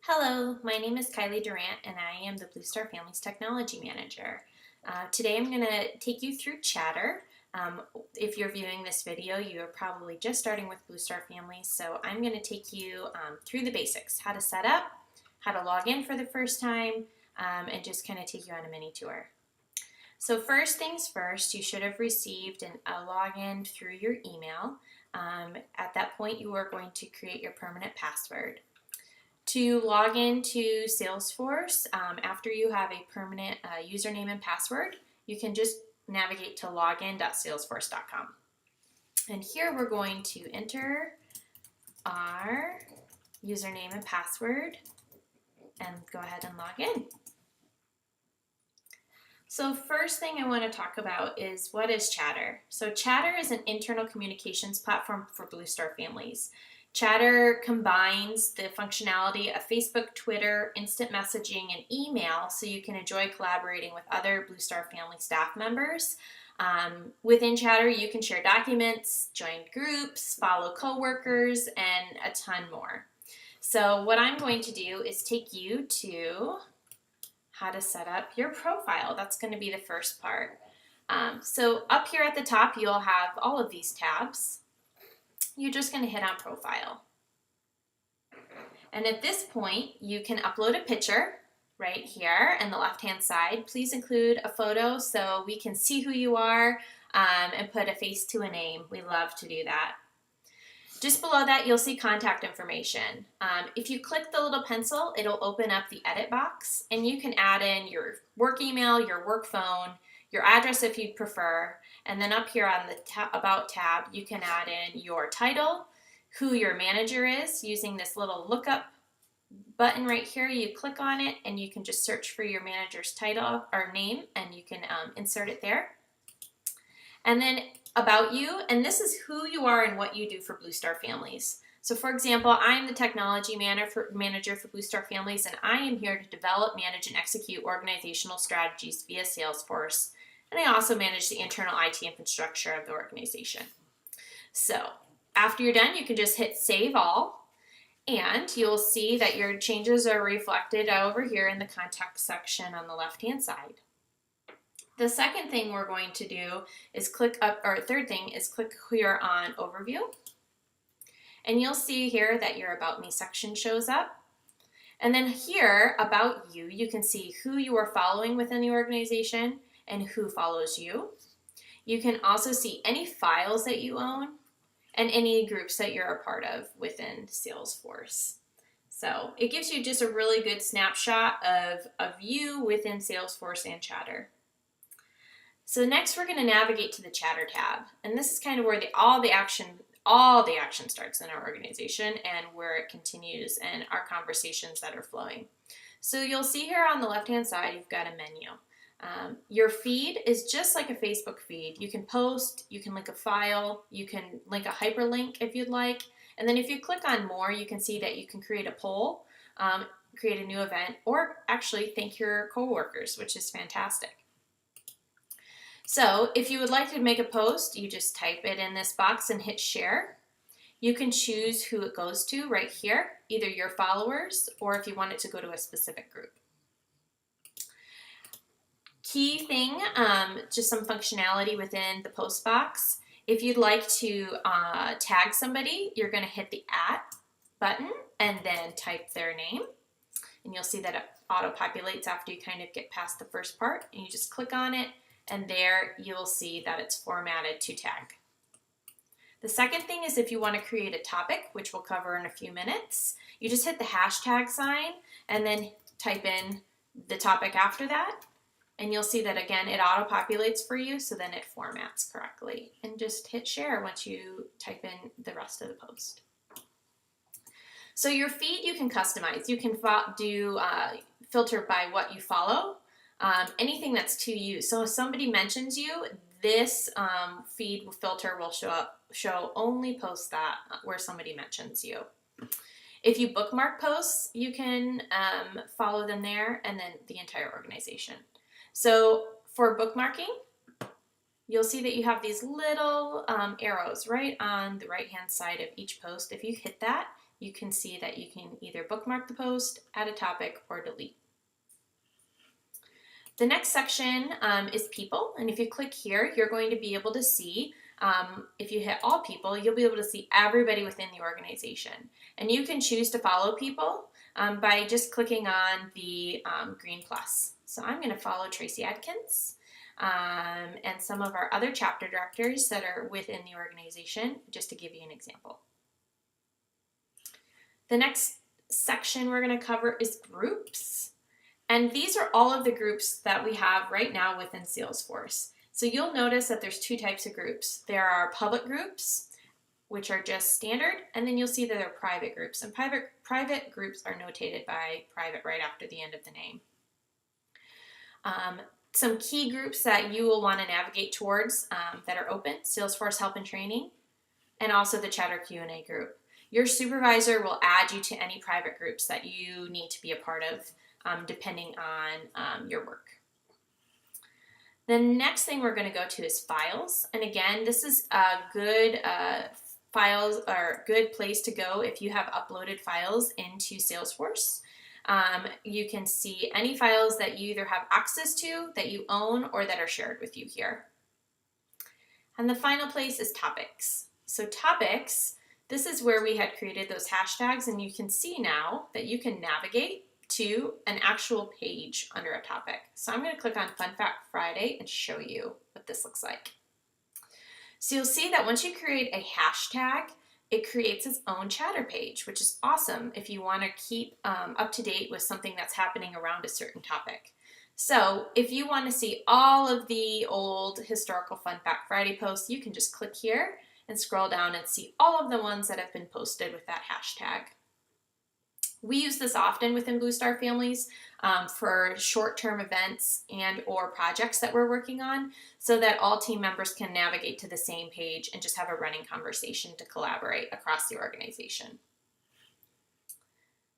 Hello, my name is Kylie Durant and I am the Blue Star Families Technology Manager. Today I'm going to take you through Chatter. If you're viewing this video, you're probably just starting with Blue Star Families, so I'm going to take you through the basics, how to set up, how to log in for the first time, and just kind of take you on a mini tour. So first things first, you should have received a login through your email. At that point, you are going to create your permanent password. To log into Salesforce, after you have a permanent username and password, you can just navigate to login.salesforce.com. And here we're going to enter our username and password and go ahead and log in. So first thing I want to talk about is what is Chatter. So Chatter is an internal communications platform for Blue Star Families. Chatter combines the functionality of Facebook, Twitter, instant messaging, and email so you can enjoy collaborating with other Blue Star Family staff members. Within Chatter, you can share documents, join groups, follow coworkers, and a ton more. So what I'm going to do is take you to how to set up your profile. That's going to be the first part. So up here at the top, you'll have all of these tabs. You're just going to hit on profile. And at this point, you can upload a picture right here on the left-hand side. Please include a photo so we can see who you are and put a face to a name. We love to do that. Just below that, you'll see contact information. If you click the little pencil, it'll open up the edit box, and you can add in your work email, your work phone, your address if you'd prefer, and then up here on the About tab, you can add in your title, who your manager is, using this little lookup button right here. You click on it, and you can just search for your manager's title or name, and you can insert it there. And then About You, and this is who you are and what you do for Blue Star Families. So for example, I'm the technology manager for Blue Star Families, and I am here to develop, manage, and execute organizational strategies via Salesforce. And I also manage the internal IT infrastructure of the organization. So after you're done, you can just hit Save All, and you'll see that your changes are reflected over here in the contact section on the left-hand side. The second thing we're going to do is third thing is click here on Overview. And you'll see here that your About Me section shows up. And then here, About You, you can see who you are following within the organization and who follows you. You can also see any files that you own and any groups that you're a part of within Salesforce. So it gives you just a really good snapshot of you within Salesforce and Chatter. So next we're going to navigate to the Chatter tab, and this is kind of where all the action starts in our organization and where it continues and our conversations that are flowing. So you'll see here on the left-hand side, you've got a menu. Your feed is just like a Facebook feed. You can post, you can link a file, you can link a hyperlink if you'd like, and then if you click on more, you can see that you can create a poll, create a new event, or actually thank your coworkers, which is fantastic. So if you would like to make a post, you just type it in this box and hit share. You can choose who it goes to right here, either your followers or if you want it to go to a specific group. Key thing, just some functionality within the post box. If you'd like to tag somebody, you're going to hit the @ button and then type their name. And you'll see that it auto-populates after you kind of get past the first part. And you just click on it, and there you'll see that it's formatted to tag. The second thing is if you want to create a topic, which we'll cover in a few minutes, you just hit the hashtag sign and then type in the topic after that. And you'll see that again, it auto-populates for you, so then it formats correctly. And just hit share once you type in the rest of the post. So your feed you can customize. You can do filter by what you follow, anything that's to you. So if somebody mentions you, this feed filter will show only posts that where somebody mentions you. If you bookmark posts, you can follow them there and then the entire organization. So for bookmarking, you'll see that you have these little arrows right on the right-hand side of each post. If you hit that, you can see that you can either bookmark the post, add a topic, or delete. The next section is people, and if you click here, you're going to be able to see, if you hit all people, you'll be able to see everybody within the organization. And you can choose to follow people by just clicking on the green plus. So I'm going to follow Tracy Adkins and some of our other chapter directors that are within the organization, just to give you an example. The next section we're going to cover is groups. And these are all of the groups that we have right now within Salesforce. So you'll notice that there's two types of groups. There are public groups, which are just standard, and then you'll see that there are private groups. And private groups are notated by private right after the end of the name. Some key groups that you will want to navigate towards that are open: Salesforce Help and Training, and also the Chatter Q&A group. Your supervisor will add you to any private groups that you need to be a part of, depending on your work. The next thing we're going to go to is files. And again, this is a good files or good place to go if you have uploaded files into Salesforce. You can see any files that you either have access to, that you own, or that are shared with you here. And the final place is topics. So topics, this is where we had created those hashtags, and you can see now that you can navigate to an actual page under a topic. So I'm going to click on Fun Fact Friday and show you what this looks like. So you'll see that once you create a hashtag, it creates its own chatter page, which is awesome if you want to keep up to date with something that's happening around a certain topic. So if you want to see all of the old historical Fun Fact Friday posts, you can just click here and scroll down and see all of the ones that have been posted with that hashtag. We use this often within Blue Star families for short-term events and or projects that we're working on, so that all team members can navigate to the same page and just have a running conversation to collaborate across the organization.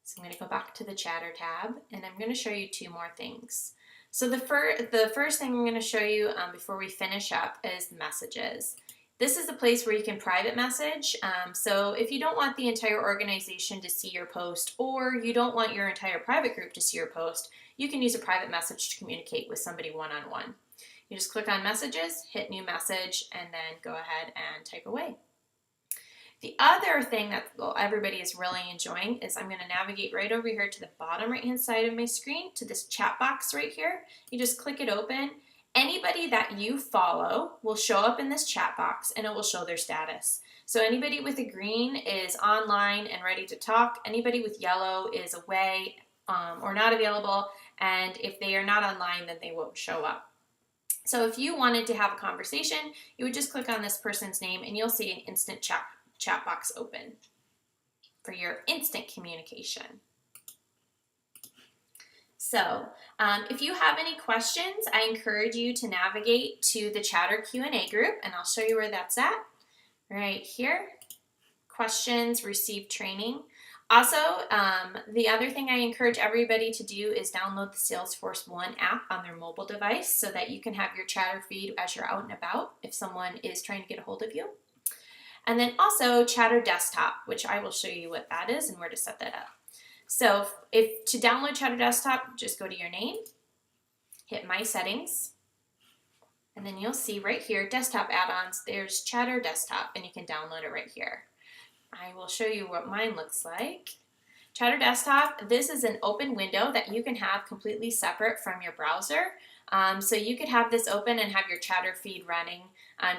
So I'm going to go back to the Chatter tab, and I'm going to show you two more things. So the first thing I'm going to show you before we finish up is messages. This is a place where you can private message. So if you don't want the entire organization to see your post, or you don't want your entire private group to see your post, you can use a private message to communicate with somebody one-on-one. You just click on messages, hit new message, and then go ahead and type away. The other thing that everybody is really enjoying is I'm going to navigate right over here to the bottom right-hand side of my screen to this chat box right here. You just click it open. Anybody that you follow will show up in this chat box, and it will show their status. So anybody with a green is online and ready to talk. Anybody with yellow is away or not available, and if they are not online, then they won't show up. So if you wanted to have a conversation, you would just click on this person's name, and you'll see an instant chat box open for your instant communication. So if you have any questions, I encourage you to navigate to the Chatter Q&A group, and I'll show you where that's at right here. Questions, receive training. Also, the other thing I encourage everybody to do is download the Salesforce One app on their mobile device so that you can have your chatter feed as you're out and about if someone is trying to get a hold of you. And then also Chatter Desktop, which I will show you what that is and where to set that up. So to download Chatter Desktop, just go to your name, hit My Settings, and then you'll see right here, Desktop Add-ons, there's Chatter Desktop, and you can download it right here. I will show you what mine looks like. Chatter Desktop, this is an open window that you can have completely separate from your browser. So you could have this open and have your chatter feed running,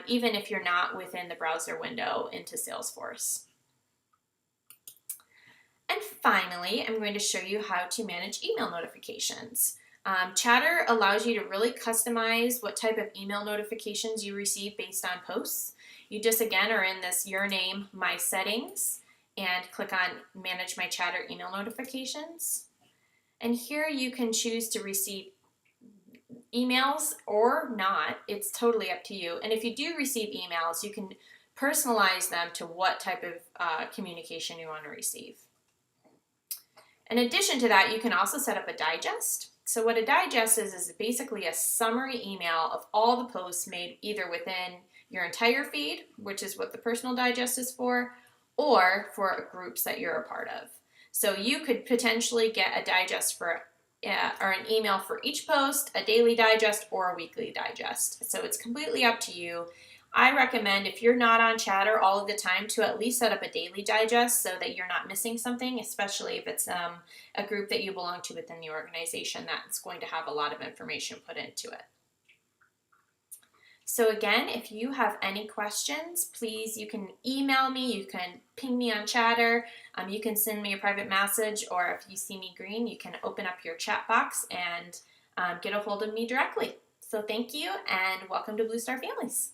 even if you're not within the browser window into Salesforce. And finally, I'm going to show you how to manage email notifications. Chatter allows you to really customize what type of email notifications you receive based on posts. You just, again, are in this Your Name, My Settings, and click on Manage My Chatter Email Notifications. And here you can choose to receive emails or not. It's totally up to you. And if you do receive emails, you can personalize them to what type of communication you want to receive. In addition to that, you can also set up a digest. So what a digest is basically a summary email of all the posts made either within your entire feed, which is what the personal digest is for, or for groups that you're a part of. So you could potentially get a digest for or an email for each post, a daily digest, or a weekly digest. So it's completely up to you. I recommend, if you're not on Chatter all of the time, to at least set up a daily digest so that you're not missing something, especially if it's a group that you belong to within the organization that's going to have a lot of information put into it. So again, if you have any questions, please, you can email me, you can ping me on Chatter, you can send me a private message, or if you see me green, you can open up your chat box and get a hold of me directly. So thank you, and welcome to Blue Star Families.